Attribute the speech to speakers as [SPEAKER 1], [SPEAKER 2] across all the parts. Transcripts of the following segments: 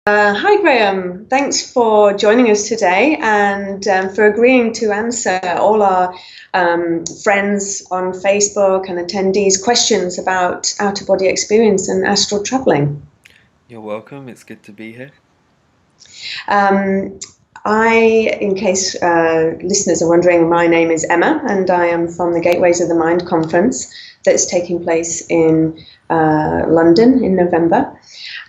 [SPEAKER 1] Hi, Graham. Thanks for joining us today and for agreeing to answer all our friends on Facebook and attendees' questions about out of body experience and astral traveling.
[SPEAKER 2] You're welcome. It's good to be here.
[SPEAKER 1] Um, in case listeners are wondering, my name is Emma and I am from the Gateways of the Mind conference that's taking place in London in November.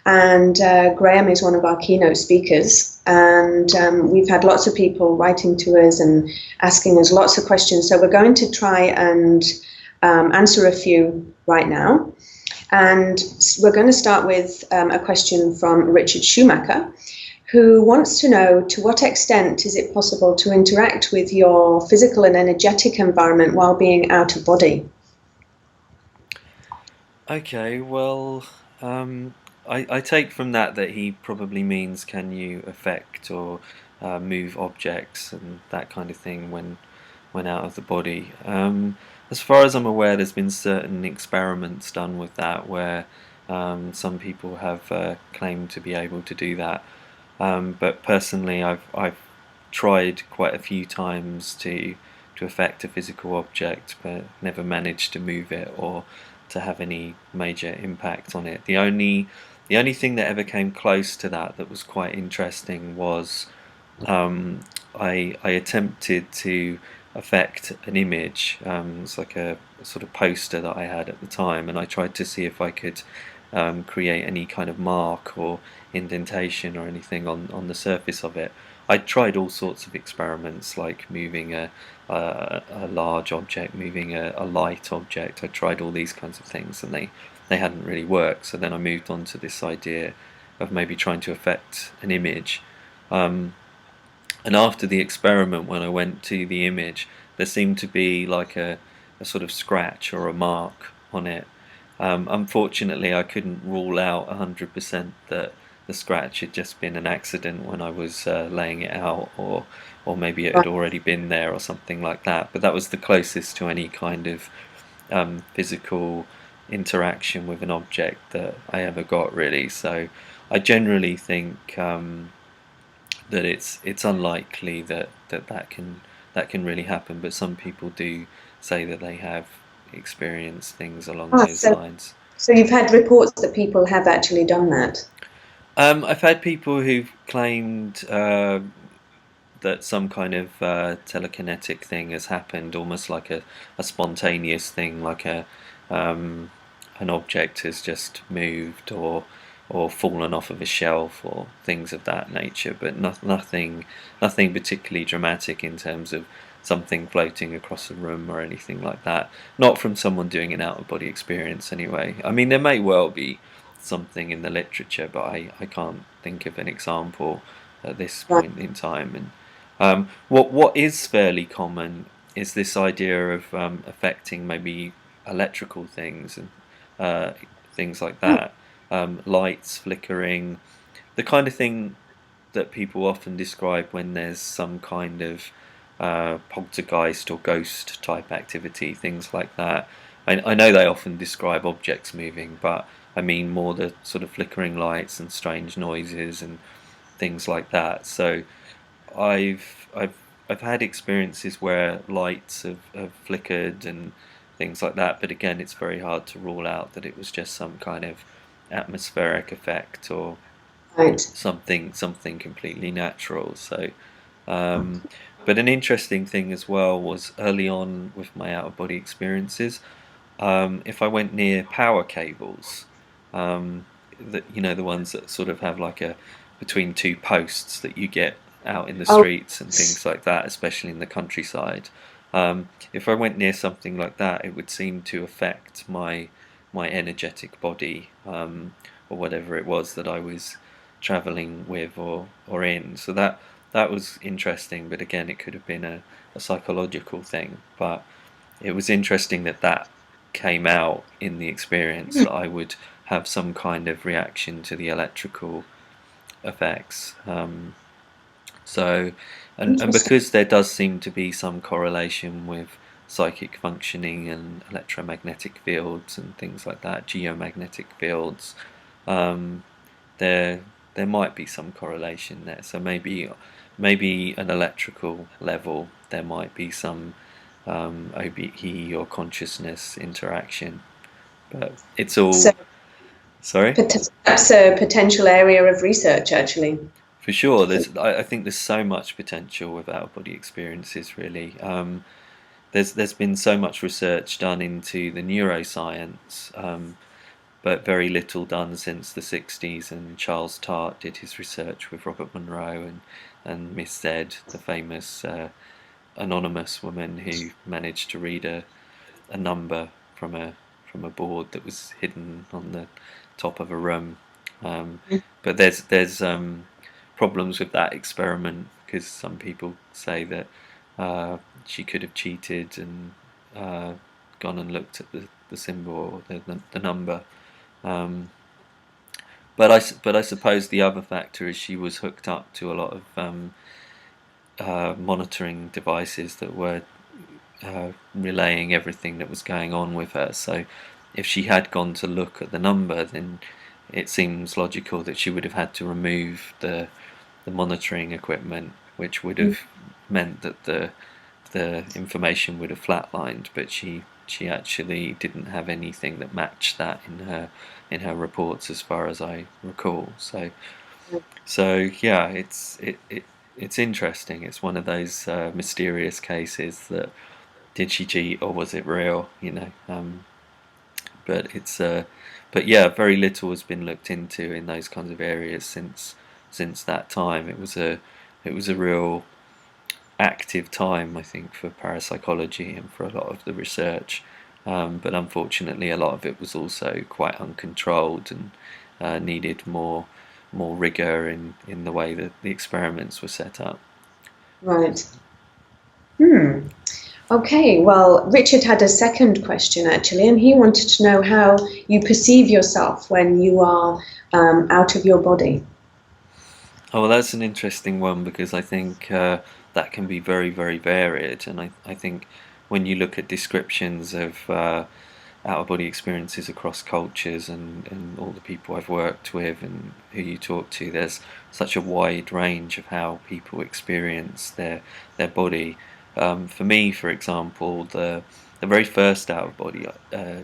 [SPEAKER 1] And Graham is one of our keynote speakers. And we've had lots of people writing to us and asking us lots of questions. So we're going to try and answer a few right now. And we're going to start with a question from Richard Schumacher, who wants to know, to what extent is it possible to interact with your physical and energetic environment while being out of body?
[SPEAKER 2] Okay, well, I take from that he probably means can you affect or move objects and that kind of thing when out of the body. As far as I'm aware, there's been certain experiments done with that where some people have claimed to be able to do that. But personally, I've tried quite a few times to affect a physical object, but never managed to move it or to have any major impact on it. The only thing that ever came close to that was quite interesting was I attempted to affect an image. It's like a sort of poster that I had at the time, and I tried to see if I could create any kind of mark or indentation or anything on the surface of it. I tried all sorts of experiments, like moving a large object, moving a light object. I tried all these kinds of things, and they hadn't really worked. So then I moved on to this idea of maybe trying to affect an image. Um, and after the experiment, when I went to the image, there seemed to be like a sort of scratch or a mark on it. Unfortunately, I couldn't rule out 100% that the scratch had just been an accident when I was laying it out, or maybe it had already been there or something like that. But that was the closest to any kind of physical interaction with an object that I ever got, really. So I generally think that it's unlikely that can really happen. But some people do say that they have experienced things along
[SPEAKER 1] Ah,
[SPEAKER 2] those
[SPEAKER 1] so,
[SPEAKER 2] lines.
[SPEAKER 1] so you've had reports that people have actually done that.
[SPEAKER 2] I've had people who've claimed that some kind of telekinetic thing has happened, almost like a spontaneous thing, like um, an object has just moved or fallen off of a shelf or things of that nature, but nothing particularly dramatic in terms of something floating across a room or anything like that. Not from someone doing an out of body experience, anyway. I mean, there may well be something in the literature, but I can't think of an example at this
[SPEAKER 1] Right.
[SPEAKER 2] point in time. And what is fairly common is this idea of affecting maybe electrical things and uh, things like that, lights flickering, the kind of thing that people often describe when there's some kind of poltergeist or ghost type activity, things like that. I know they often describe objects moving, but I mean more the sort of flickering lights and strange noises and things like that. So I've I've I've had experiences where lights have flickered and things like that, but again, it's very hard to rule out that it was just some kind of atmospheric effect or
[SPEAKER 1] Right.
[SPEAKER 2] something completely natural. So, um, but an interesting thing as well was early on with my out of body experiences, if I went near power cables, the ones that sort of have like a between two posts that you get out in the
[SPEAKER 1] Oh,
[SPEAKER 2] streets and things like that, especially in the countryside. If I went near something like that, it would seem to affect my energetic body, or whatever it was that I was traveling with or in. So that was interesting, but again, it could have been a psychological thing. But it was interesting that came out in the experience that I would have some kind of reaction to the electrical effects. So, and
[SPEAKER 1] interesting.
[SPEAKER 2] because there does seem to be some correlation with psychic functioning and electromagnetic fields and things like that, geomagnetic fields, um, there there might be some correlation there. So maybe an electrical level, there might be some OBE or consciousness interaction, but it's
[SPEAKER 1] So
[SPEAKER 2] all. Sorry.
[SPEAKER 1] that's a potential area of research, actually.
[SPEAKER 2] For sure, I think there's so much potential with out of body experiences. Really, there's been so much research done into the neuroscience, but very little done since the 60s. And Charles Tart did his research with Robert Monroe and Miss Z, the famous anonymous woman who managed to read a number from a board that was hidden on the top of a room. But there's problems with that experiment, because some people say that she could have cheated and gone and looked at the symbol or the number. Um, but I suppose the other factor is she was hooked up to a lot of monitoring devices that were relaying everything that was going on with her. So if she had gone to look at the number, then it seems logical that she would have had to remove the monitoring equipment, which would have meant that the information would have flatlined. But she actually didn't have anything that matched that in her reports, as far as I recall. So yeah, it's interesting. It's one of those mysterious cases that, did she cheat or was it real? But but yeah, very little has been looked into in those kinds of areas since that time. It was a real active time, I think, for parapsychology and for a lot of the research. But unfortunately, a lot of it was also quite uncontrolled and needed more rigor in the way that the experiments were set up.
[SPEAKER 1] Right. Okay, well, Richard had a second question actually, and he wanted to know how you perceive yourself when you are out of your body.
[SPEAKER 2] Oh, well, that's an interesting one, because I think that can be very, very varied. And I think when you look at descriptions of out of body experiences across cultures and all the people I've worked with and who you talk to, there's such a wide range of how people experience their body. For me, for example, the very first out of body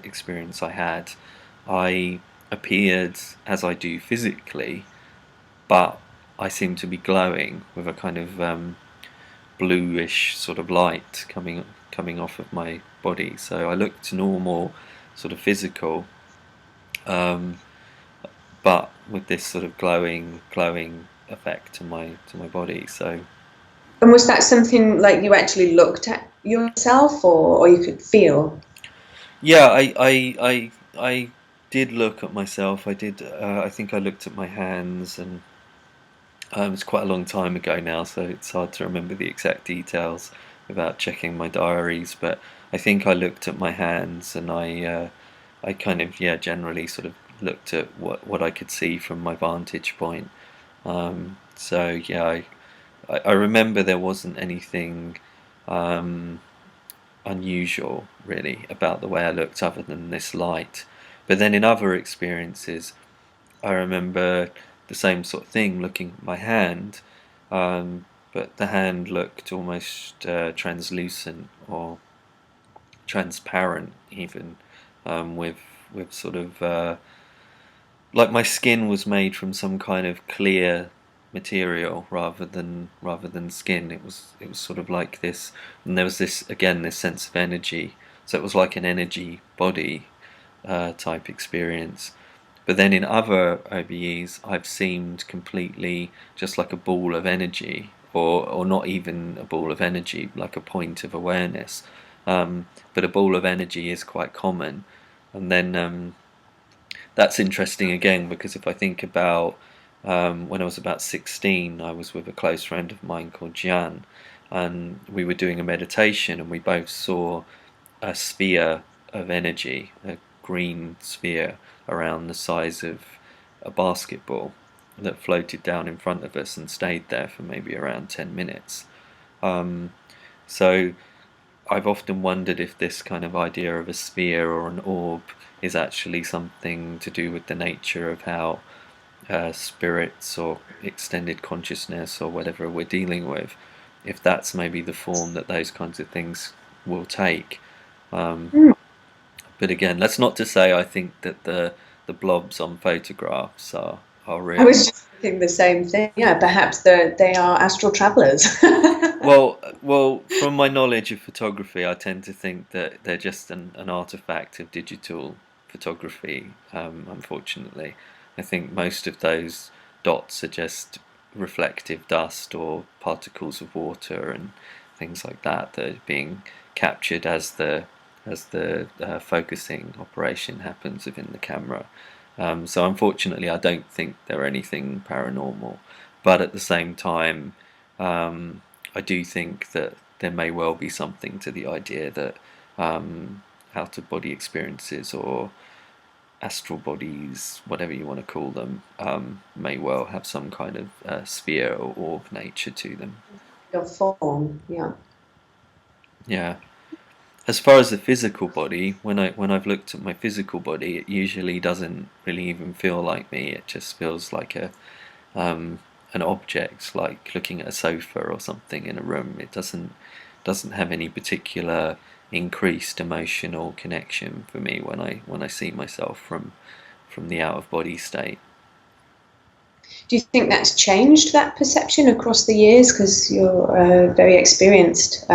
[SPEAKER 2] experience I had, I appeared as I do physically, but I seemed to be glowing with a kind of bluish sort of light coming off of my body. So I looked normal, sort of physical, um, but with this sort of glowing effect to my body. So
[SPEAKER 1] And was that something like you actually looked at yourself, or you could feel?
[SPEAKER 2] yeah, I did look at myself. I did. I think I looked at my hands, and it's quite a long time ago now, so it's hard to remember the exact details without checking my diaries. But I think I looked at my hands, and I kind of, yeah, generally sort of looked at what I could see from my vantage point. So yeah, I remember there wasn't anything um, unusual really about the way I looked, other than this light. But then in other experiences, I remember the same sort of thing, looking at my hand, but the hand looked almost translucent or transparent, even, with sort of like my skin was made from some kind of clear material rather than skin. It was sort of like this, and there was this, again, this sense of energy. So it was like an energy body type experience. But then in other OBEs, I've seemed completely just like a ball of energy, or not even a ball of energy, like a point of awareness. But a ball of energy is quite common. And then that's interesting again, because if I think about when I was about 16, I was with a close friend of mine called Jan, and we were doing a meditation, and we both saw a sphere of energy, a green sphere around the size of a basketball, that floated down in front of us and stayed there for maybe around 10 minutes. So I've often wondered if this kind of idea of a sphere or an orb is actually something to do with the nature of how spirits or extended consciousness or whatever we're dealing with, if that's maybe the form that those kinds of things will take. Um,
[SPEAKER 1] Hmm.
[SPEAKER 2] but again, that's not to say I think that the blobs on photographs are
[SPEAKER 1] I
[SPEAKER 2] real.
[SPEAKER 1] was just thinking the same thing. Yeah, perhaps they are astral travelers.
[SPEAKER 2] Well, from my knowledge of photography, I tend to think that they're just an artifact of digital photography. Unfortunately, I think most of those dots are just reflective dust or particles of water and things like that that are being captured as the focusing operation happens within the camera. So unfortunately, I don't think they're anything paranormal, but at the same time, um, I do think that there may well be something to the idea that out of body experiences or astral bodies, whatever you want to call them, may well have some kind of sphere or orb nature to them.
[SPEAKER 1] Your form, yeah.
[SPEAKER 2] Yeah. As far as the physical body, when I've looked at my physical body, it usually doesn't really even feel like me. It just feels like um, an object, like looking at a sofa or something in a room. It doesn't have any particular increased emotional connection for me when I see myself from the out of body state.
[SPEAKER 1] Do you think that's changed that perception across the years? Because you're a very experienced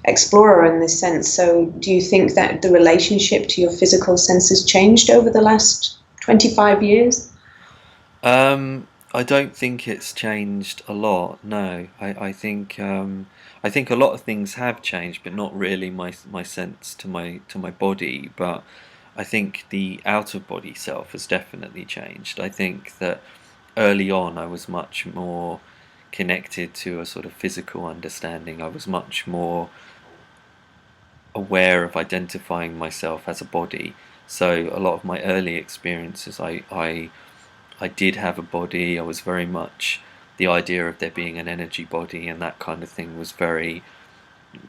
[SPEAKER 1] explorer in this sense. So, do you think that the relationship to your physical senses changed over the last 25 years?
[SPEAKER 2] I don't think it's changed a lot. No, I think a lot of things have changed, but not really my sense to my body. But I think the out of body self has definitely changed. I think that early on I was much more connected to a sort of physical understanding. I was much more aware of identifying myself as a body. So a lot of my early experiences, I did have a body. I was very much the idea of there being an energy body and that kind of thing was very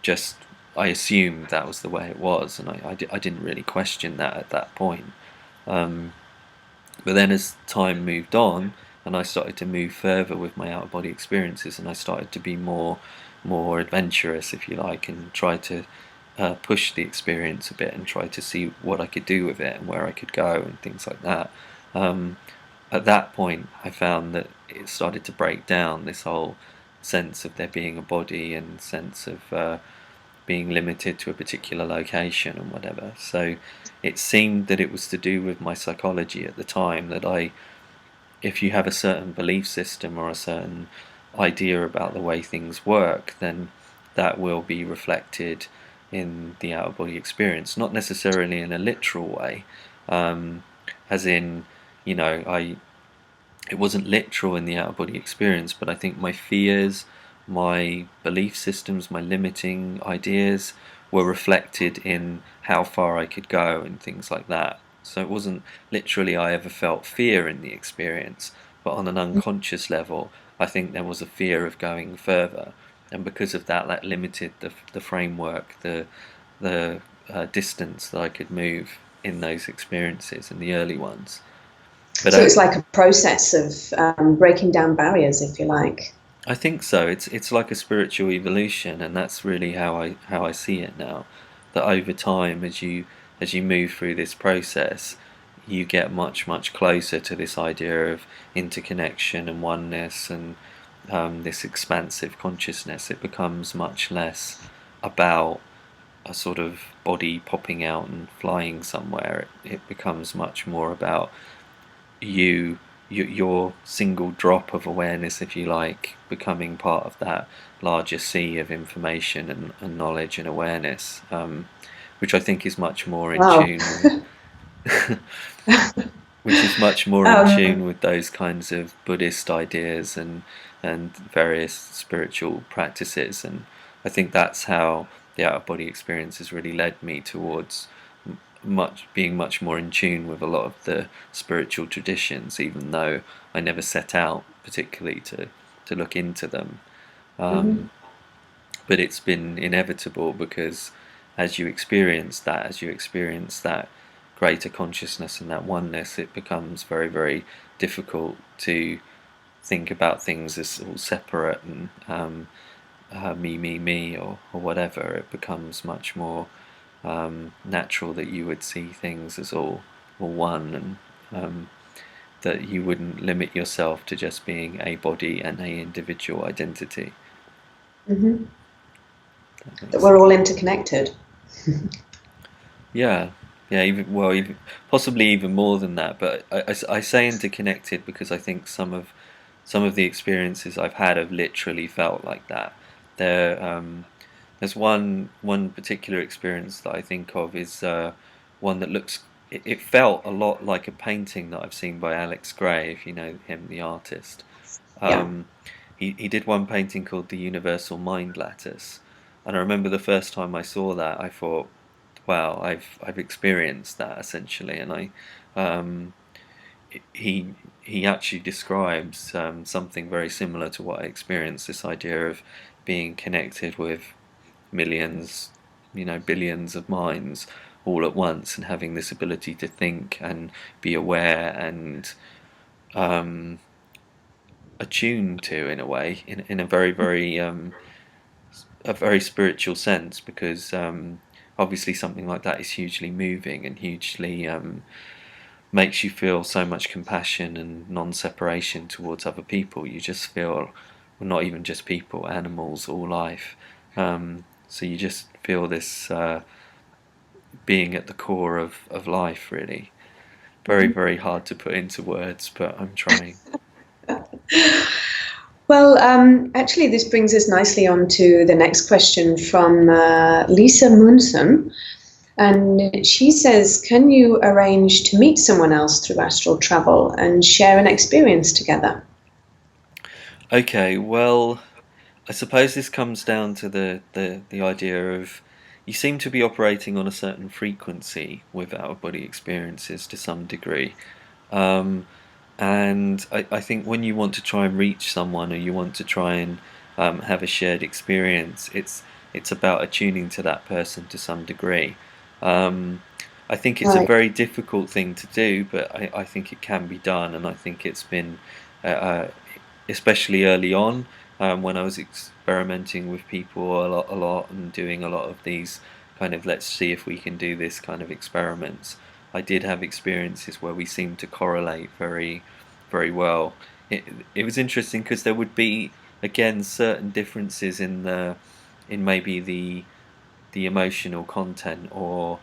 [SPEAKER 2] just. I assumed that was the way it was, and I didn't really question that at that point. Um, but then as time moved on, and I started to move further with my out of body experiences, and I started to be more adventurous, if you like, and try to push the experience a bit and try to see what I could do with it and where I could go and things like that. Um, at that point, I found that it started to break down this whole sense of there being a body and sense of being limited to a particular location and whatever. So it seemed that it was to do with my psychology at the time that if you have a certain belief system or a certain idea about the way things work, then that will be reflected in the out of body experience, not necessarily in a literal way, um, as in, I it wasn't literal in the out of body experience, but I think my fears, my belief systems, my limiting ideas were reflected in how far I could go and things like that. So it wasn't literally I ever felt fear in the experience, but on an unconscious level, I think there was a fear of going further, and because of that, that limited the framework, the distance that I could move in those experiences in the early ones. But
[SPEAKER 1] So, it's like a process of breaking down barriers, if you like.
[SPEAKER 2] I think so. It's like a spiritual evolution, and that's really how I see it now. That over time, as you move through this process, you get much closer to this idea of interconnection and oneness, and this expansive consciousness. It becomes much less about a sort of body popping out and flying somewhere. It becomes much more about you, your single drop of awareness, if you like, becoming part of that larger sea of information and knowledge and awareness, which I think is much more in
[SPEAKER 1] Wow.
[SPEAKER 2] tune with, which is much more in
[SPEAKER 1] um,
[SPEAKER 2] tune with those kinds of Buddhist ideas and various spiritual practices, and I think that's how the out of body experience has really led me towards much more in tune with a lot of the spiritual traditions, even though I never set out particularly to look into them.
[SPEAKER 1] mhm.
[SPEAKER 2] Um, but it's been inevitable because as you experience that greater consciousness and that oneness, it becomes very, very difficult to think about things as all separate and me, or whatever. It becomes much more natural that you would see things as all one, and that you wouldn't limit yourself to just being a body and a individual identity.
[SPEAKER 1] Mm-hmm. That we're all interconnected.
[SPEAKER 2] Yeah, yeah, even possibly even more than that. But I say interconnected because I think some of the experiences I've had have literally felt like that. There's one particular experience that I think of is one that looks. It felt a lot like a painting that I've seen by Alex Gray, if you know him, the artist.
[SPEAKER 1] Yeah.
[SPEAKER 2] Um, he did one painting called the Universal Mind Lattice, and I remember the first time I saw that, I thought, wow, I've experienced that essentially. And um, he actually describes something very similar to what I experienced. This idea of being connected with millions, billions of minds all at once, and having this ability to think and be aware and um, attuned to, in a way, in a very, very a very spiritual sense, because obviously something like that is hugely moving and hugely makes you feel so much compassion and non-separation towards other people. You just feel, well, not even just people, animals, all life. So you just feel this being at the core of life, really. Very, very hard to put into words, but I'm trying.
[SPEAKER 1] Well, actually, this brings us nicely on to the next question from Lisa Munson. And she says, can you arrange to meet someone else through astral travel and share an experience together?
[SPEAKER 2] Okay, well, I suppose this comes down to the idea of, you seem to be operating on a certain frequency with out-of-body experiences to some degree. And I think when you want to try and reach someone, or you want to try and have a shared experience, it's about attuning to that person to some degree. I think it's a
[SPEAKER 1] Right.
[SPEAKER 2] very difficult thing to do, but I think it can be done, and I think it's been, especially early on, when I was experimenting with people a lot, and doing a lot of these kind of, let's see if we can do this kind of experiments. I did have experiences where we seemed to correlate very, very well. It was interesting because there would be, again, certain differences in maybe the emotional content, or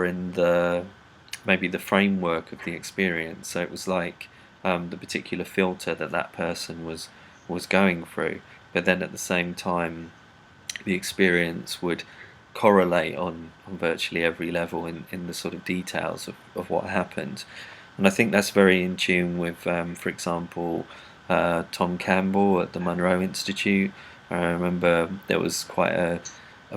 [SPEAKER 2] in maybe the framework of the experience. So it was like the particular filter that person was going through, but then at the same time, the experience would correlate on virtually every level in the sort of details of what happened. And I think that's very in tune with, for example, Tom Campbell at the Monroe Institute. I remember there was quite a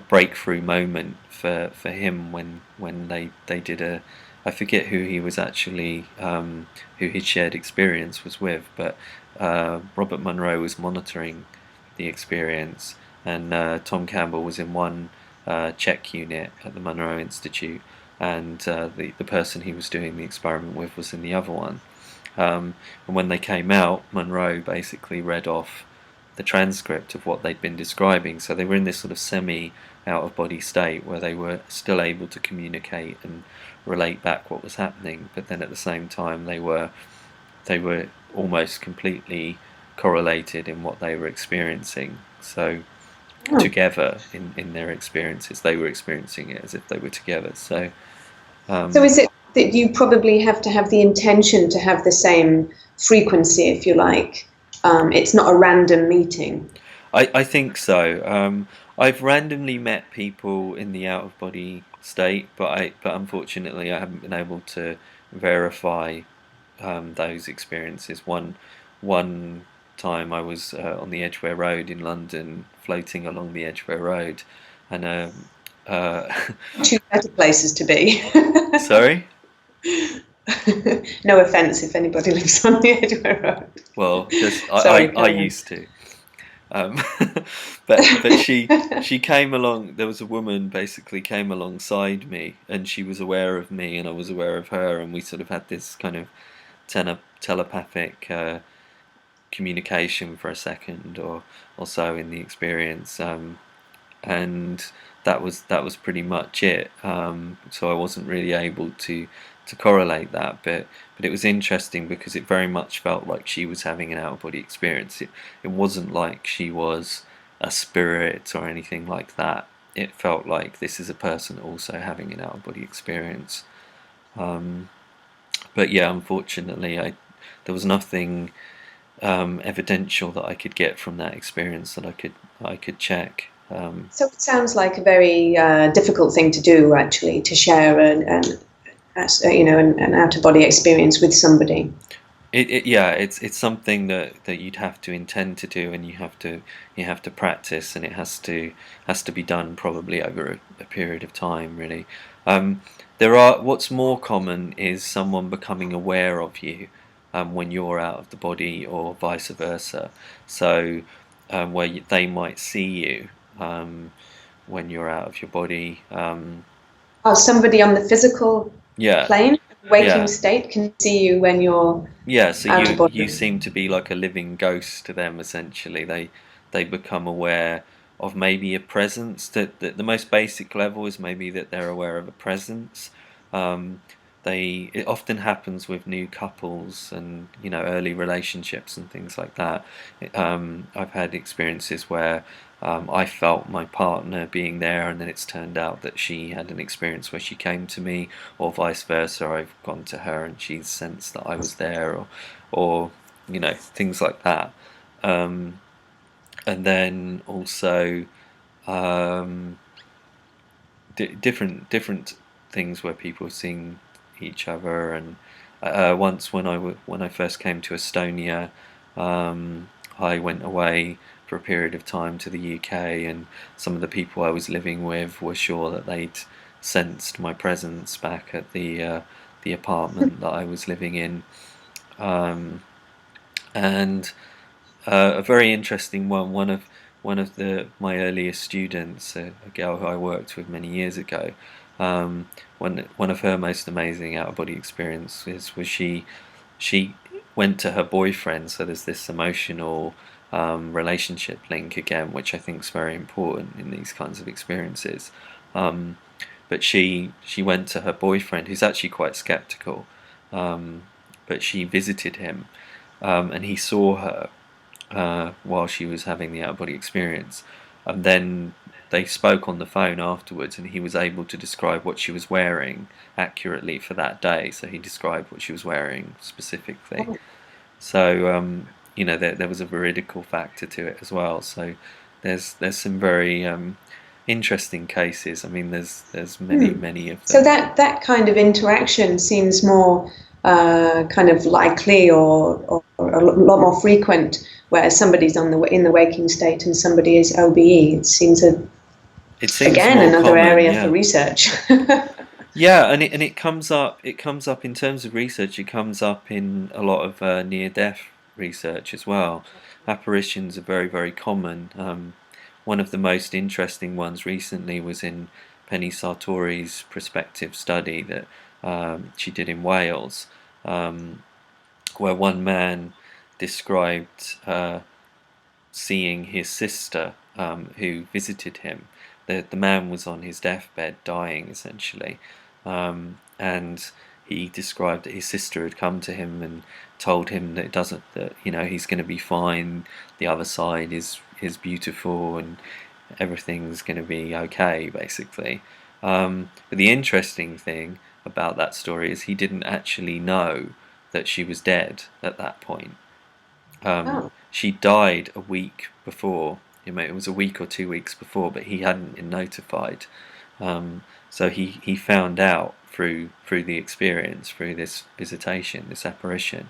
[SPEAKER 2] breakthrough moment for him when they did I forget who he was actually, who his shared experience was with, but Robert Monroe was monitoring the experience, and Tom Campbell was in one check unit at the Monroe Institute, and the person he was doing the experiment with was in the other one. And when they came out, Monroe basically read off the transcript of what they'd been describing. So they were in this sort of semi out-of-body state where they were still able to communicate and relate back what was happening, but then at the same time they were almost completely correlated in what they were experiencing. So together in their experiences, they were experiencing it as if they were together. So
[SPEAKER 1] Is it that you probably have to have the intention to have the same frequency, if you like? It's not a random meeting.
[SPEAKER 2] I think so. I've randomly met people in the out-of-body state, but unfortunately I haven't been able to verify those experiences. One time I was on the Edgware Road in London, floating along the Edgware Road, and
[SPEAKER 1] Two better places to be.
[SPEAKER 2] sorry.
[SPEAKER 1] No offence if anybody lives on the Edgware Road.
[SPEAKER 2] Well, just
[SPEAKER 1] Sorry,
[SPEAKER 2] I
[SPEAKER 1] carry on.
[SPEAKER 2] used to. Um, but she came along. There was a woman basically came alongside me, and she was aware of me, and I was aware of her, and we sort of had this kind of telepathic communication for a second or so in the experience. And that was pretty much it. So I wasn't really able to correlate that, but it was interesting because it very much felt like she was having an out of body experience. It wasn't like she was a spirit or anything like that. It felt like this is a person also having an out of body experience. Um, but yeah, unfortunately, I there was nothing evidential that I could get from that experience that I could check.
[SPEAKER 1] So it sounds like a very difficult thing to do, actually, to share an out of body experience with somebody.
[SPEAKER 2] Yeah, it's something that you'd have to intend to do, and you have to practice, and it has to be done probably over a period of time, really. Um, what's more common is someone becoming aware of you when you're out of the body, or vice versa. So where they might see you when you're out of your body.
[SPEAKER 1] Oh, somebody on the physical
[SPEAKER 2] Yeah,
[SPEAKER 1] plane, waking
[SPEAKER 2] yeah.
[SPEAKER 1] state, can see you when you're
[SPEAKER 2] Yeah, so
[SPEAKER 1] out of
[SPEAKER 2] you
[SPEAKER 1] body.
[SPEAKER 2] seem to be like a living ghost to them essentially. They become aware of maybe a presence that the most basic level is maybe that they're aware of a presence. Um, it often happens with new couples and early relationships and things like that. I've had experiences where I felt my partner being there, and then it's turned out that she had an experience where she came to me, or vice versa. I've gone to her and she's sensed that I was there, or things like that. Um, and then also um, different things where people have seen each other. And once when I first came to Estonia, I went away for a period of time to the UK, and some of the people I was living with were sure that they'd sensed my presence back at the apartment that I was living in. Um, and a very interesting one. One of my earliest students, a girl who I worked with many years ago. One of her most amazing out of body experiences was she went to her boyfriend. So there's this emotional relationship link again, which I think is very important in these kinds of experiences. Um, but she went to her boyfriend, who's actually quite skeptical, but she visited him, and he saw her while she was having the out of body experience. And then they spoke on the phone afterwards, and he was able to describe what she was wearing accurately for that day. So he described what she was wearing specifically. So there was a veridical factor to it as well. So there's some very interesting cases. I mean, there's many of
[SPEAKER 1] So
[SPEAKER 2] them.
[SPEAKER 1] that kind of interaction seems more kind of likely, or a lot more frequent, where somebody's in the waking state and somebody is OBE. It seems
[SPEAKER 2] It seems
[SPEAKER 1] again
[SPEAKER 2] more
[SPEAKER 1] another
[SPEAKER 2] common,
[SPEAKER 1] area for
[SPEAKER 2] yeah.
[SPEAKER 1] research.
[SPEAKER 2] Yeah, and it comes up. It comes up in terms of research. It comes up in a lot of near-death research as well. Apparitions are very, very common. One of the most interesting ones recently was in Penny Sartori's prospective study that she did in Wales, um, where one man described seeing his sister, who visited him. The man was on his deathbed, dying essentially, and he described that his sister had come to him and told him that it doesn't that he's going to be fine. The other side is beautiful, and everything's going to be okay, basically. But the interesting thing about that story is he didn't actually know that she was dead at that point.
[SPEAKER 1] Oh,
[SPEAKER 2] She died a week before. It was a week or 2 weeks before, but he hadn't been notified. So he found out through the experience, through this visitation, this apparition,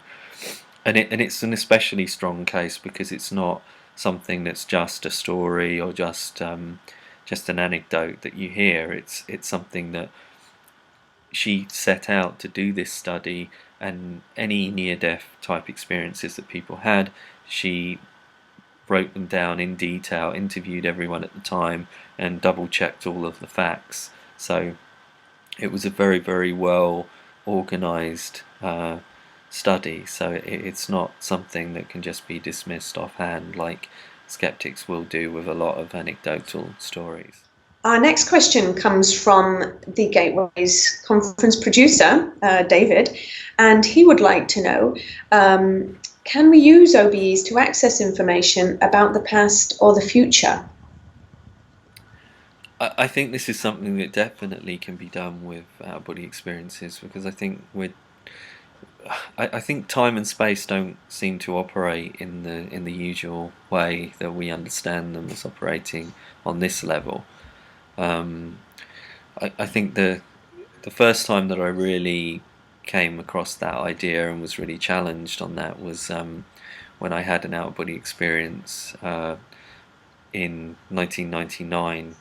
[SPEAKER 2] and it's an especially strong case because it's not something that's just a story or just an anecdote that you hear. It's something that she set out to do this study, and any near-death type experiences that people had, she wrote them down in detail, interviewed everyone at the time, and double checked all of the facts. So it was a very, very well organized study. So it's not something that can just be dismissed offhand like skeptics will do with a lot of anecdotal stories.
[SPEAKER 1] Our next question comes from the Gateways conference producer, David, and he would like to know, can we use OBEs to access information about the past or the future?
[SPEAKER 2] I think this is something that definitely can be done with out-of-body experiences, because I think time and space don't seem to operate in the usual way that we understand them as operating on this level. I think the first time that I really came across that idea and was really challenged on that was when I had an out-of-body experience in 1999,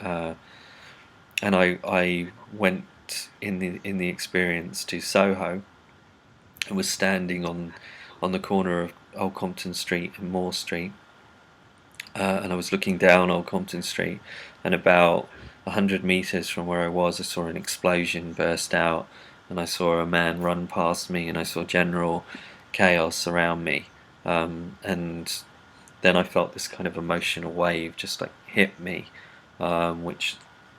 [SPEAKER 2] and I went in the experience to Soho and was standing on the corner of Old Compton Street and Moore Street, and I was looking down Old Compton Street, and about 100 meters from where I was, I saw an explosion burst out, and I saw a man run past me, and I saw general chaos around me, and then I felt this kind of emotional wave just like hit me, which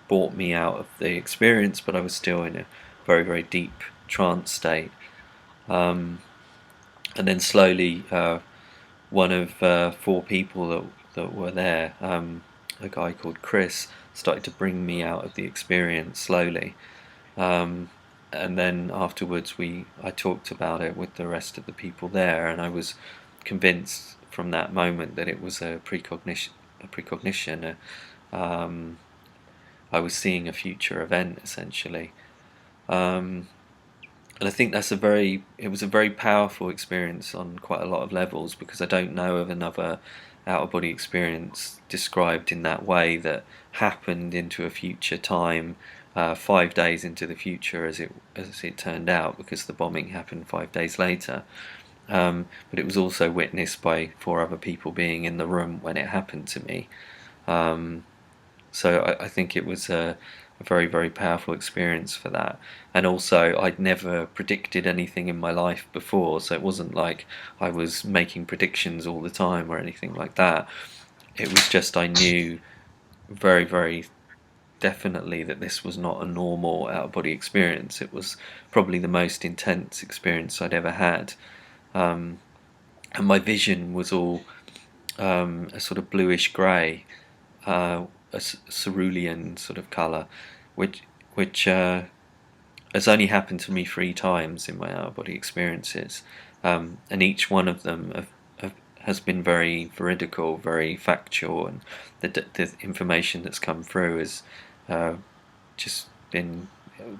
[SPEAKER 2] brought me out of the experience, but I was still in a very, very deep trance state. And then slowly, one of four people that were there, a guy called Chris, started to bring me out of the experience slowly. And then afterwards, I talked about it with the rest of the people there, and I was convinced from that moment that it was a precognition. I was seeing a future event essentially. And I think it was a very powerful experience on quite a lot of levels, because I don't know of another out-of-body experience described in that way that happened into a future time, 5 days into the future, as it turned out, because the bombing happened 5 days later. But it was also witnessed by four other people being in the room when it happened to me. So I think it was a very, very powerful experience for that. And also, I'd never predicted anything in my life before, so it wasn't like I was making predictions all the time or anything like that. It was just I knew very, very definitely that this was not a normal out-of-body experience. It was probably the most intense experience I'd ever had. And my vision was all a sort of bluish grey, a cerulean sort of colour, which has only happened to me 3 times in my out-of-body experiences, and each one of them has been very veridical, very factual, and the information that's come through has just been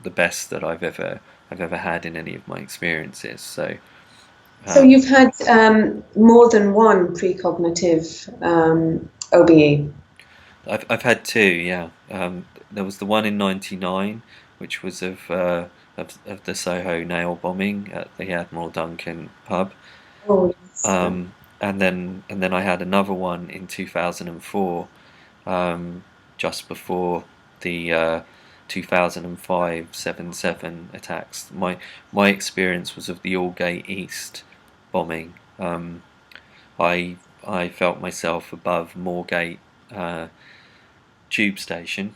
[SPEAKER 2] the best that I've ever had in any of my experiences.
[SPEAKER 1] So you've had more than one precognitive OBE?
[SPEAKER 2] I've had 2, yeah. There was the one in '99, which was of the Soho nail bombing at the Admiral Duncan pub.
[SPEAKER 1] Oh, yes.
[SPEAKER 2] And then I had another one in 2004, just before the 2005 7/7 attacks. My experience was of the Aldgate East bombing. I felt myself above Moorgate tube station,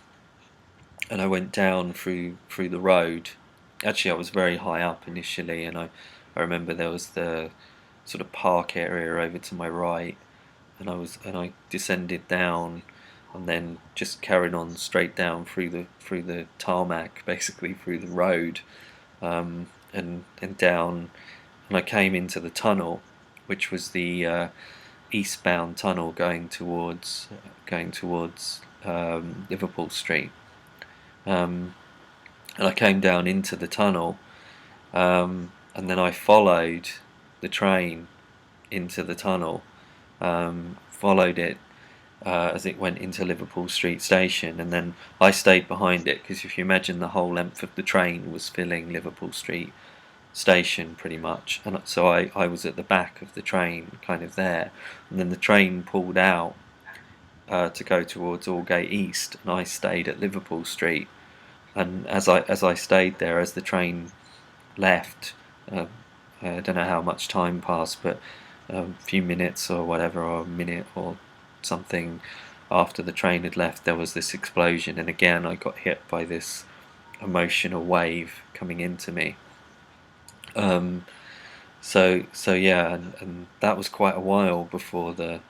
[SPEAKER 2] and I went down through the road. Actually, I was very high up initially, and I remember there was the sort of park area over to my right, and I descended down, and then just carried on straight down through the tarmac, basically through the road, and down, and I came into the tunnel, which was the eastbound tunnel going towards Liverpool Street, and I came down into the tunnel, and then I followed the train into the tunnel, followed it as it went into Liverpool Street Station, and then I stayed behind it, because if you imagine the whole length of the train was filling Liverpool Street station pretty much, and so I was at the back of the train, kind of there, and then the train pulled out to go towards Aldgate East, and I stayed at Liverpool Street. And as I stayed there, as the train left, uh, I don't know how much time passed, but a few minutes or whatever, or a minute or something after the train had left, there was this explosion, and again I got hit by this emotional wave coming into me. Um, so yeah, and that was quite a while before the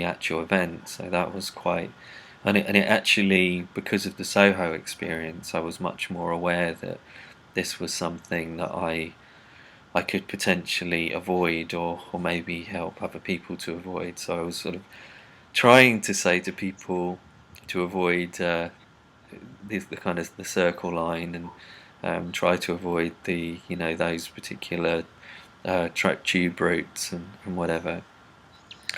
[SPEAKER 2] actual event. So that was quite, and it actually, because of the Soho experience, I was much more aware that this was something that I could potentially avoid, or maybe help other people to avoid. So I was sort of trying to say to people to avoid the kind of the circle line, and try to avoid the, those particular tube routes, and whatever.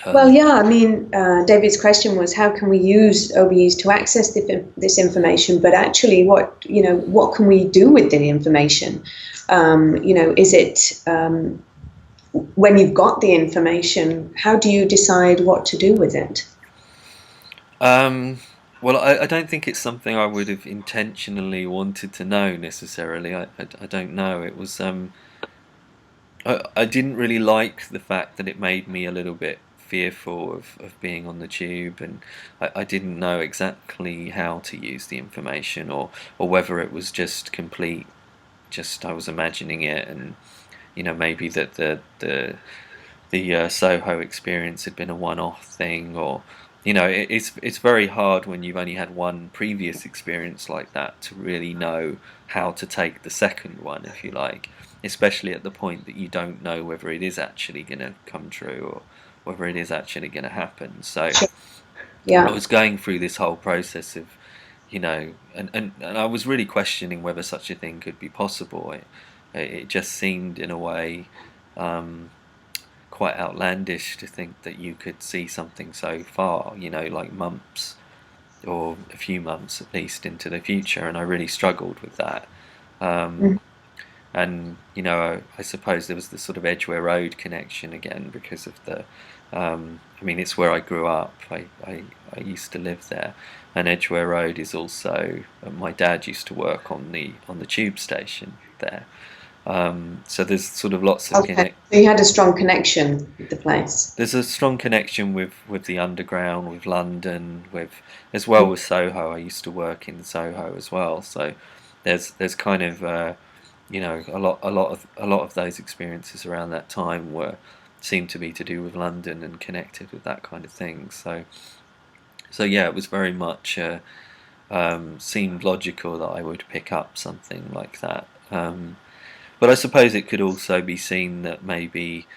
[SPEAKER 1] Well, yeah, I mean, David's question was how can we use OBEs to access this information, but actually what can we do with the information? Is it, when you've got the information, how do you decide what to do with it?
[SPEAKER 2] Well, I don't think it's something I would have intentionally wanted to know necessarily. I don't know. It was I didn't really like the fact that it made me a little bit fearful of being on the tube, and I didn't know exactly how to use the information, or whether it was just complete, just I was imagining it, and maybe that the Soho experience had been a one-off thing, or it's very hard when you've only had one previous experience like that to really know how to take the second one, if you like, especially at the point that you don't know whether it is actually going to come true, or whether it is actually going to happen. So I
[SPEAKER 1] Yeah.
[SPEAKER 2] was going through this whole process of, and I was really questioning whether such a thing could be possible. It just seemed, in a way, quite outlandish to think that you could see something so far, like months, or a few months at least, into the future, and I really struggled with that. Um,
[SPEAKER 1] Mm.
[SPEAKER 2] and I suppose there was the sort of Edgware Road connection again, because of the I mean, it's where I grew up. I used to live there, and Edgware Road is also, my dad used to work on the tube station there. So there's sort of lots of
[SPEAKER 1] Okay. So you had a strong connection with the place.
[SPEAKER 2] there's a strong connection with the underground, with London, with, as well, with Soho. I used to work in Soho as well, so there's kind of a lot of those experiences around that time seemed to be to do with London and connected with that kind of thing. So yeah, it was very much seemed logical that I would pick up something like that. But I suppose it could also be seen that maybe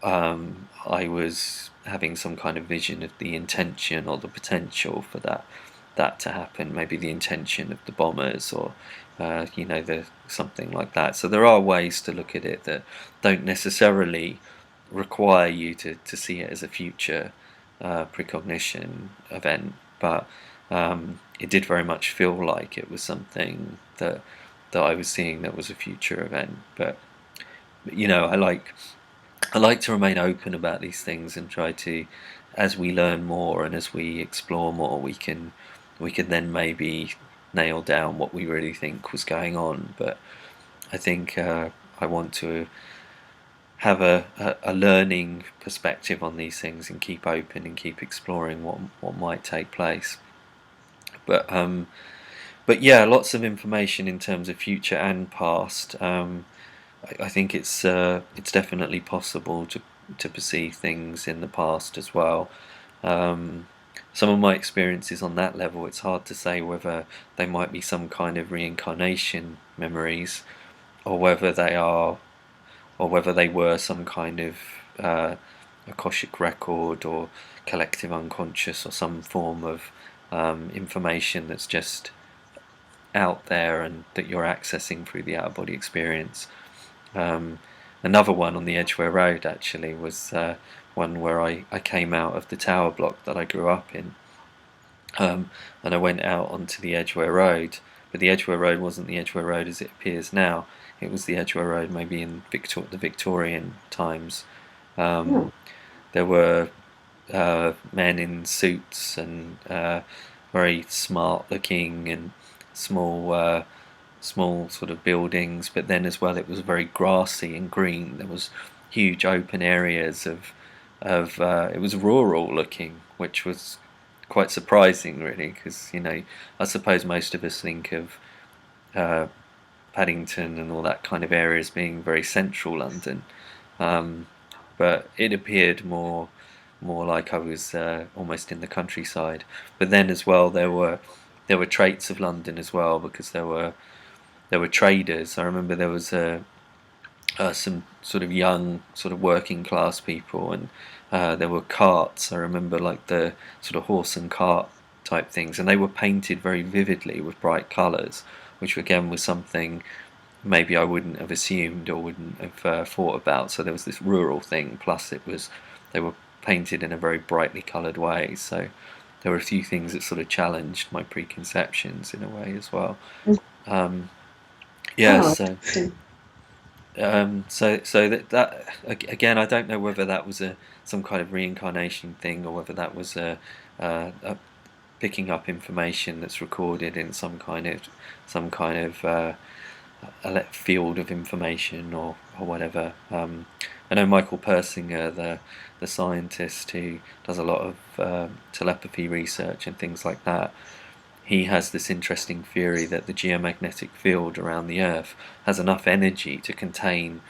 [SPEAKER 2] I was having some kind of vision of the intention or the potential for that to happen. Maybe the intention of the bombers, or the something like that. So there are ways to look at it that don't necessarily require you to see it as a future precognition event, but it did very much feel like it was something that I was seeing that was a future event. But I like to remain open about these things, and try to, as we learn more and as we explore more, we can then maybe nail down what we really think was going on. But I think I want to have a learning perspective on these things, and keep open and keep exploring what might take place. But yeah, lots of information in terms of future and past. I think it's definitely possible to perceive things in the past as well. Um, some of my experiences on that level, it's hard to say whether they might be some kind of reincarnation memories, or whether they were some kind of Akashic record, or collective unconscious, or some form of information that's just out there, and that you're accessing through the out-of-body experience. Um, Another one on the Edgware Road actually was one where I came out of the tower block that I grew up in, and I went out onto the Edgware Road, but the Edgware Road wasn't the Edgware Road as it appears now. it was the Edgware Road, maybe in the Victorian times.
[SPEAKER 1] Oh,
[SPEAKER 2] There were men in suits and very smart looking, and small small sort of buildings, but then as well it was very grassy and green. There was huge open areas of it was rural looking, which was quite surprising really, because I suppose most of us think of uh, Paddington and all that kind of area as being very central London, um, but it appeared more like I was almost in the countryside. But then as well there were traits of London as well, because there were traders. I remember there was some sort of young, sort of working class people, and there were carts. I remember like the sort of horse and cart type things, and they were painted very vividly with bright colours, which again was something maybe I wouldn't have assumed or wouldn't have thought about. So there was this rural thing, plus they were painted in a very brightly coloured way. So there were a few things that sort of challenged my preconceptions in a way as well. Um, yeah,
[SPEAKER 1] oh,
[SPEAKER 2] so
[SPEAKER 1] interesting.
[SPEAKER 2] that again, I don't know whether that was some kind of reincarnation thing, or whether that was a picking up information that's recorded in some kind of field of information, or whatever. I know Michael Persinger, the scientist who does a lot of telepathy research and things like that. He has this interesting theory that the geomagnetic field around the Earth has enough energy to contain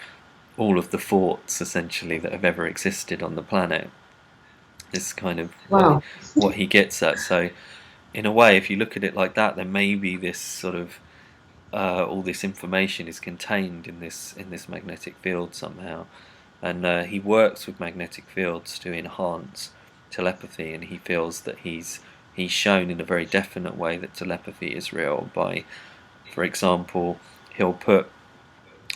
[SPEAKER 2] all of the thoughts essentially that have ever existed on the planet. This is kind of
[SPEAKER 1] Wow.
[SPEAKER 2] what he gets at. So in a way, if you look at it like that, then maybe this sort of all this information is contained in this magnetic field somehow. And he works with magnetic fields to enhance telepathy, and he feels that he's shown in a very definite way that telepathy is real by, for example, he'll put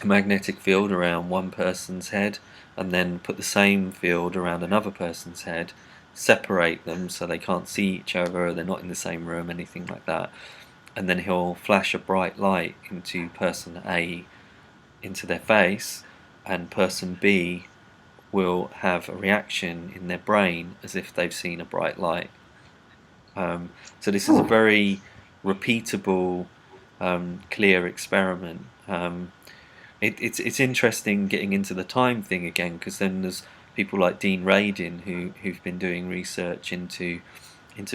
[SPEAKER 2] a magnetic field around one person's head and then put the same field around another person's head, separate them so they can't see each other, they're not in the same room, anything like that. And then he'll flash a bright light into person A, into their face, and person B will have a reaction in their brain as if they've seen a bright light. So this is a
[SPEAKER 1] Oh,
[SPEAKER 2] very repeatable, clear experiment. It's interesting getting into the time thing again, because then there's people like Dean Radin who've been doing research into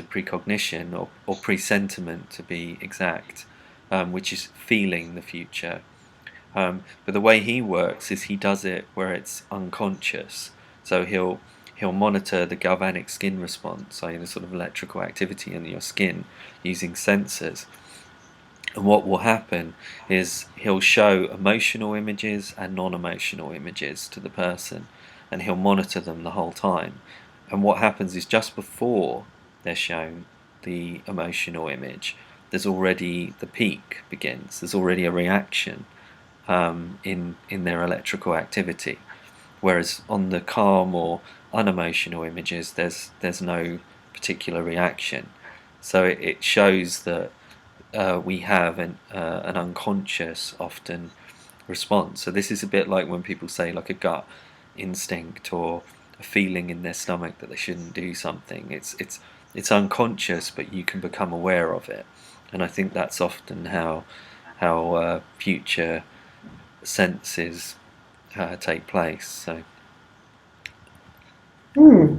[SPEAKER 2] precognition, or presentiment to be exact, which is feeling the future. But the way he works is he does it where it's unconscious. So he'll monitor the galvanic skin response, so the sort of electrical activity in your skin using sensors. And what will happen is he'll show emotional images and non-emotional images to the person, and he'll monitor them the whole time. And what happens is just before they're shown the emotional image, there's already the peak begins. There's already a reaction in their electrical activity. Whereas on the calm or unemotional images, there's no particular reaction. So it shows that we have an unconscious often response. So this is a bit like when people say like a gut instinct or a feeling in their stomach that they shouldn't do something. It's unconscious, but you can become aware of it. And I think that's often how future senses take place. So
[SPEAKER 1] hmm.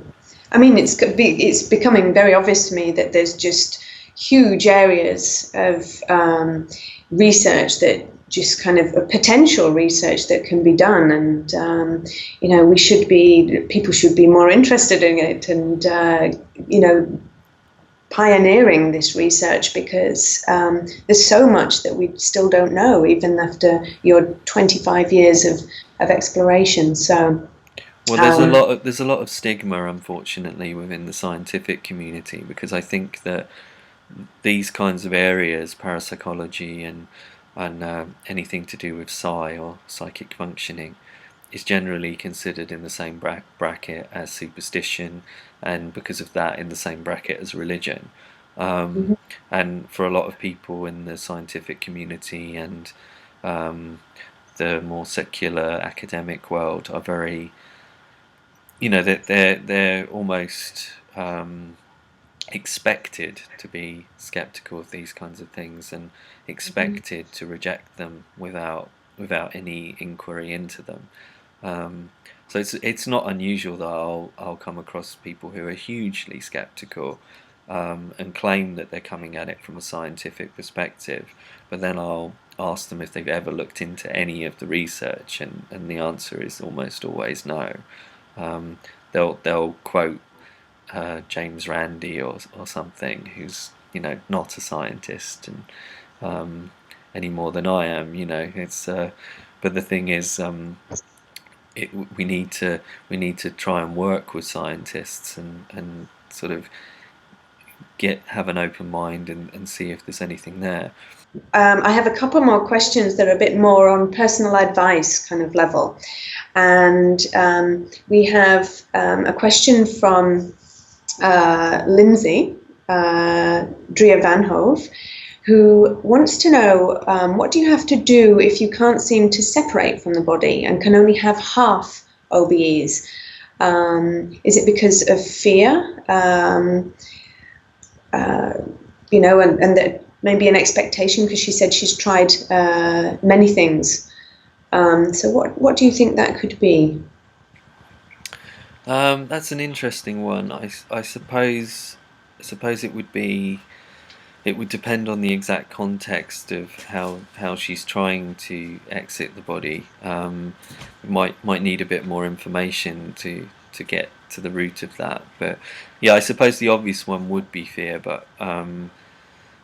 [SPEAKER 1] I mean, it's becoming very obvious to me that there's just huge areas of research that just kind of a potential research that can be done, and people should be more interested in it, and pioneering this research, because there's so much that we still don't know, even after your 25 years of exploration. So,
[SPEAKER 2] well, there's a lot of stigma, unfortunately, within the scientific community, because I think that these kinds of areas, parapsychology and anything to do with psi or psychic functioning, is generally considered in the same bracket as superstition, and because of that, in the same bracket as religion. Um,
[SPEAKER 1] mhm.
[SPEAKER 2] and for a lot of people in the scientific community and um, the more secular academic world are very, that they're almost expected to be skeptical of these kinds of things and expected to reject them without any inquiry into them. Um, so it's not unusual that I'll come across people who are hugely skeptical, and claim that they're coming at it from a scientific perspective, but then I'll ask them if they've ever looked into any of the research, and the answer is almost always no. Um, they'll quote James Randi or something, who's not a scientist, and any more than I am. It's but the thing is, we need to try and work with scientists, and sort of have an open mind, and see if there's anything there.
[SPEAKER 1] I have a couple more questions that are a bit more on personal advice kind of level. And we have a question from Lindsay Drea Van Hove, who wants to know, what do you have to do if you can't seem to separate from the body and can only have half OBEs? Is it because of fear? And that maybe an expectation, because she said she's tried many things. So what do you think that could be?
[SPEAKER 2] That's an interesting one. I suppose it would depend on the exact context of how she's trying to exit the body. Might need a bit more information to get to the root of that. But yeah, I suppose the obvious one would be fear. But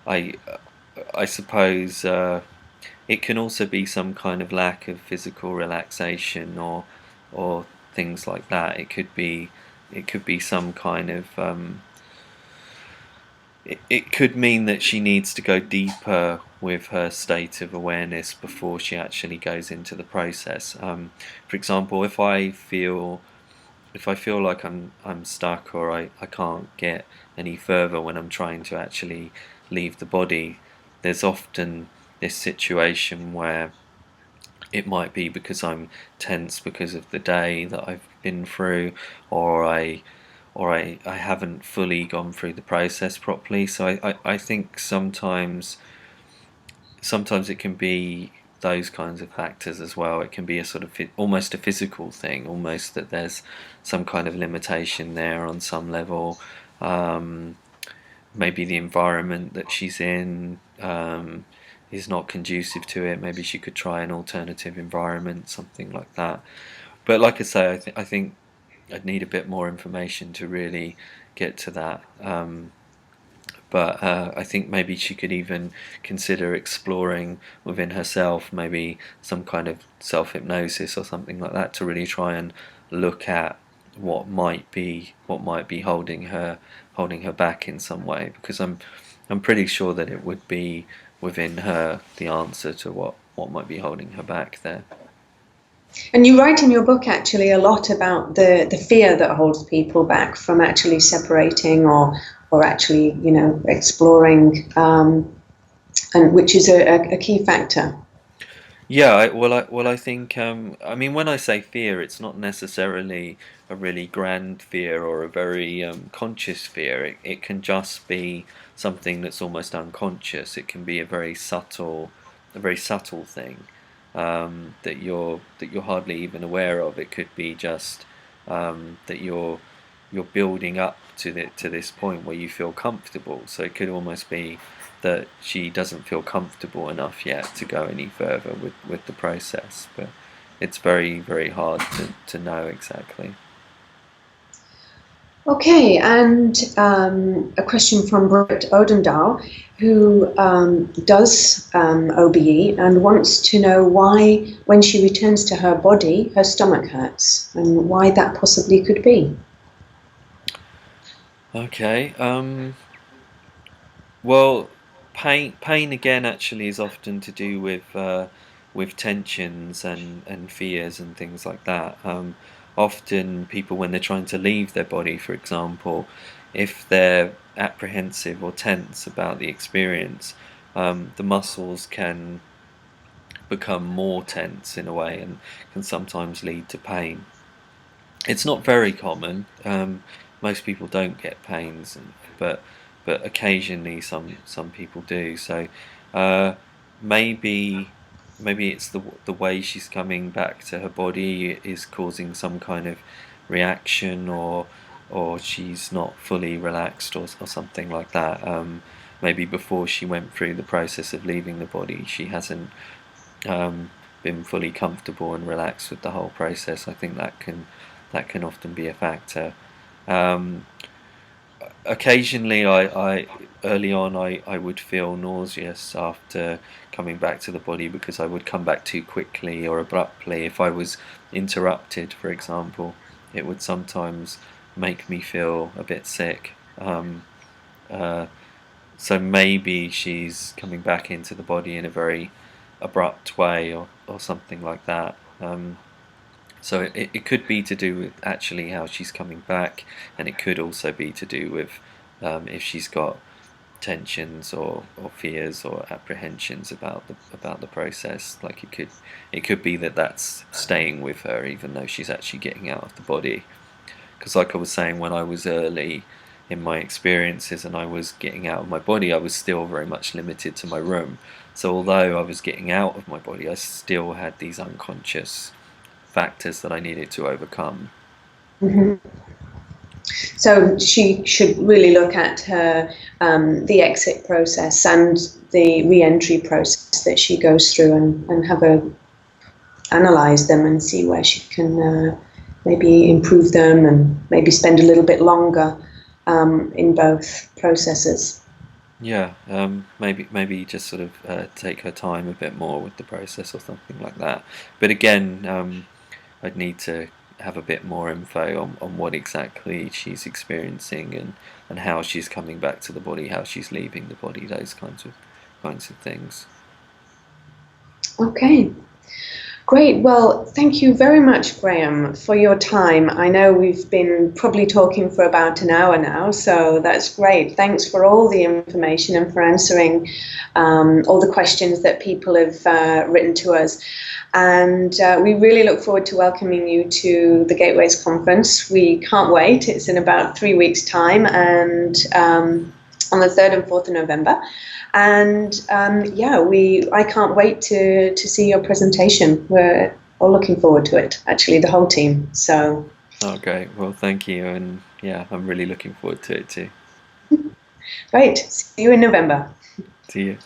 [SPEAKER 2] I suppose it can also be some kind of lack of physical relaxation, or things like that. It could be some kind of it could mean that she needs to go deeper with her state of awareness before she actually goes into the process. For example, if I feel like I'm stuck, or I can't get any further when I'm trying to actually leave the body, there's often this situation where it might be because I'm tense because of the day that I've been through, or I haven't fully gone through the process properly. So I think sometimes it can be those kinds of factors as well. It can be a sort of almost a physical thing, almost that there's some kind of limitation there on some level. Maybe the environment that she's in is not conducive to it. Maybe she could try an alternative environment, something like that. But like I say, I think I'd need a bit more information to really get to that. But I think maybe she could even consider exploring within herself, maybe some kind of self-hypnosis or something like that, to really try and look at what might be holding her back in some way. Because I'm pretty sure that it would be within her the answer to what might be holding her back there.
[SPEAKER 1] And you write in your book actually a lot about the fear that holds people back from actually separating, or actually exploring, and which is a key factor.
[SPEAKER 2] Yeah, I think, I mean, when I say fear, it's not necessarily a really grand fear or a very conscious fear. It can just be something that's almost unconscious. It can be a very subtle thing, that you're hardly even aware of. It could be just that you're building up to this point where you feel comfortable. So it could almost be that she doesn't feel comfortable enough yet to go any further with the process. But it's very, very hard to know exactly.
[SPEAKER 1] Okay, and a question from Britt Odendahl, who does OBE and wants to know why, when she returns to her body, her stomach hurts, and why that possibly could be.
[SPEAKER 2] Okay. Well, pain again actually is often to do with tensions and fears and things like that. Often people, when they're trying to leave their body, for example, if they're apprehensive or tense about the experience, the muscles can become more tense in a way, and can sometimes lead to pain. It's not very common. Most people don't get pains, but occasionally some people do. So uh, maybe maybe it's the way she's coming back to her body is causing some kind of reaction, or she's not fully relaxed, or something like that. Maybe before she went through the process of leaving the body, she hasn't um, been fully comfortable and relaxed with the whole process. I think that can often be a factor. Um, Occasionally, I early on I would feel nauseous after coming back to the body, because I would come back too quickly or abruptly. If I was interrupted, for example, it would sometimes make me feel a bit sick. Uh, so maybe she's coming back into the body in a very abrupt way, or something like that. So it could be to do with actually how she's coming back, and it could also be to do with if she's got tensions, or fears, or apprehensions about the process. Like it could be that that's staying with her even though she's actually getting out of the body. Because like I was saying, when I was early in my experiences and I was getting out of my body, I was still very much limited to my room. So although I was getting out of my body, I still had these unconscious factors that I needed to overcome.
[SPEAKER 1] Mhm. So she should really look at her the exit process and the re-entry process that she goes through, and have a analyze them and see where she can maybe improve them, and maybe spend a little bit longer in both processes.
[SPEAKER 2] Yeah, maybe just sort of take her time a bit more with the process, or something like that. But again, I'd need to have a bit more info on what exactly she's experiencing, and how she's coming back to the body, how she's leaving the body, those kinds of things.
[SPEAKER 1] Okay. Great. Well, thank you very much, Graham, for your time. I know we've been probably talking for about an hour now, so that's great. Thanks for all the information and for answering all the questions that people have written to us. And we really look forward to welcoming you to the Gateways Conference. We can't wait. It's in about 3 weeks' time, and on the 3rd and 4th of November. And yeah, I can't wait to see your presentation. We're all looking forward to it, actually, the whole team. So,
[SPEAKER 2] Oh, great. Well, thank you, and yeah, I'm really looking forward to it too.
[SPEAKER 1] great. See you in November.
[SPEAKER 2] See you.